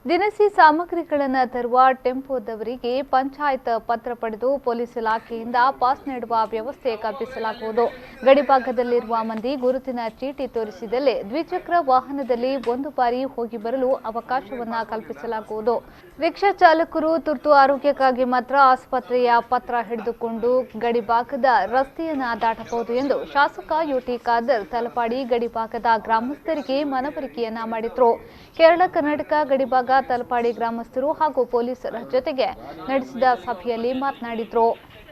ದಿನಸಿ ಸಾಮಗ್ರಿಗಳನ್ನು ತರುವ ಟೆಂಪೋದವರಿಗೆ ಪಂಚಾಯತ್ ಪತ್ರ ಪಡೆದು ಪೊಲೀಸ್ ಇಲಾಖೆಯಿಂದ ಪಾಸ್ ನೀಡುವ ವ್ಯವಸ್ಥೆ ಕಲ್ಪಿಸಲಾಗುವುದು. ಗಡಿಭಾಗದಲ್ಲಿರುವ ಮಂದಿ ಗುರುತಿನ ಚೀಟಿ ತೋರಿಸಿದಲ್ಲಿ ದ್ವಿಚಕ್ರ ವಾಹನದಲ್ಲಿ ಒಂದು ಬಾರಿ ಹೋಗಿ ಬರಲು ಅವಕಾಶವನ್ನು ಕಲ್ಪಿಸಲಾಗುವುದು. ರಿಕ್ಷಾ ಚಾಲಕರು ತುರ್ತು ಆರೋಗ್ಯಕ್ಕಾಗಿ ಮಾತ್ರ ಆಸ್ಪತ್ರೆಯ ಪತ್ರ ಹಿಡಿದುಕೊಂಡು ಗಡಿಭಾಗದ ರಸ್ತೆಯನ್ನು ದಾಟಬಹುದು ಎಂದು ಶಾಸಕ ಯುಟಿ ಖಾದರ್ ತಲಪಾಡಿ ಗಡಿಭಾಗದ ಗ್ರಾಮಸ್ಥರಿಗೆ ಮನವರಿಕೆಯನ್ನ ಮಾಡಿದ್ರು. ಕೇರಳ ಕರ್ನಾಟಕ ಗಡಿಭಾಗ ತಲಪಾಡಿ ಗ್ರಾಮಸ್ಥರು ಹಾಗೂ ಪೊಲೀಸರ ಜೊತೆಗೆ ನಡೆಸಿದ ಸಭೆಯಲ್ಲಿ ಮಾತನಾಡಿದರು.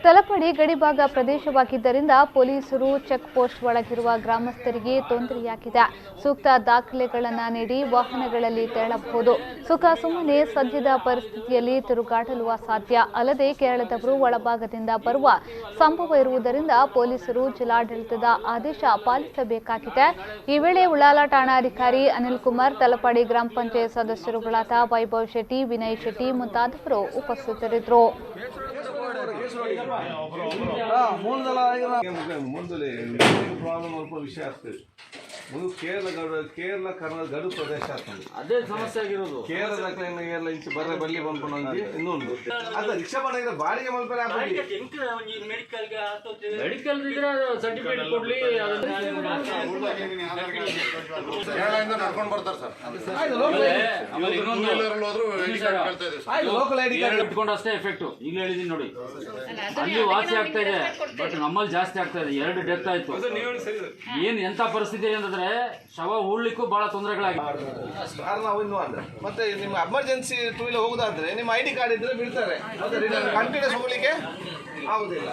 ತಲಪಾಡಿ ಗಡಿಭಾಗ ಪ್ರದೇಶವಾಗಿದ್ದರಿಂದ ಪೊಲೀಸರು ಚೆಕ್ ಪೋಸ್ಟ್ ಒಳಗಿರುವ ಗ್ರಾಮಸ್ಥರಿಗೆ ತೊಂದರೆಯಾಗಿದೆ. ಸೂಕ್ತ ದಾಖಲೆಗಳನ್ನು ನೀಡಿ ವಾಹನಗಳಲ್ಲಿ ತೆರಳಬಹುದು. ಸುಖ ಸುಮ್ಮನೆ ಸದ್ಯದ ಪರಿಸ್ಥಿತಿಯಲ್ಲಿ ತಿರುಗಾಡಲು ಅಸಾಧ್ಯ. ಅಲ್ಲದೆ ಕೇರಳದವರು ಒಳಭಾಗದಿಂದ ಬರುವ ಸಂಭವ ಇರುವುದರಿಂದ ಪೊಲೀಸರು ಜಿಲ್ಲಾಡಳಿತದ ಆದೇಶ ಪಾಲಿಸಬೇಕಾಗಿದೆ. ಈ ವೇಳೆ ಉಳ್ಳಾಲ ಠಾಣಾಧಿಕಾರಿ ಅನಿಲ್ ಕುಮಾರ್, ತಲಪಾಡಿ ಗ್ರಾಮ ಪಂಚಾಯತ್ ಸದಸ್ಯರುಗಳಾದ ವೈಭವ್ ಶೆಟ್ಟಿ, ವಿನಯ್ ಶೆಟ್ಟಿ ಮುಂತಾದವರು ಉಪಸ್ಥಿತರಿದ್ದರು. ವಿಷಯ ಆಗ್ತದೆ ಕೇರಳ ಕರ್ನಾಟಕ ಗಡು ಪ್ರದೇಶ ಆಗ್ತದೆ. ಅದೇ ಸಮಸ್ಯೆ ಆಗಿರೋದು. ಕೇರಳದ ಎಲ್ಲ ಇಂಚು ಬಲ್ಲಿ ಬಂದ್ಕೊಂಡು ಇನ್ನೊಂದು ಅದ ರಿಕ್ಷಾ ಮಾಡಿದ್ರೆ ಬಾಡಿಗೆ ಮಲ್ಪರೆ ಮೆಡಿಕಲ್ ಸರ್ಟಿಫಿಕೇಟ್ ಕೊಡ್ಲಿ. ನಡ್ಕೊಂಡು ಬರ್ತಾರೆ ಲೋಕಲ್ ಐಡಿ ಕಾರ್ಡ್ ಇಟ್ಕೊಂಡು ಅಷ್ಟೇ ಎಫೆಕ್ಟ್. ಈಗ ಹೇಳಿದೀನಿ ನೋಡಿ, ಅಲ್ಲಿ ವಾಸಿ ಆಗ್ತಾ ಇದೆ, ಬಟ್ ನಮ್ಮಲ್ಲಿ ಜಾಸ್ತಿ ಆಗ್ತಾ ಇದೆ. 2 ಡೆತ್ ಆಯ್ತು. ಏನ್ ಎಂತ ಪರಿಸ್ಥಿತಿ ಅಂತಂದ್ರೆ ಶವ ಹೂಡ್ಲಿಕ್ಕೂ ಬಹಳ ತೊಂದರೆಗಳಾಗಿದೆ. ಮತ್ತೆ ನಿಮ್ಮ ಎಮರ್ಜೆನ್ಸಿ ಟೂ ವೀಲರ್ ಹೋಗುದಾದ್ರೆ ನಿಮ್ಮ ಐಡಿ ಕಾರ್ಡ್ ಇದ್ರೆ ಬಿಡ್ತಾರೆ. ಕಂಟಿನ್ಯೂಸ್ ಹೋಗ್ಲಿಕ್ಕೆ ಆಗುದಿಲ್ಲ.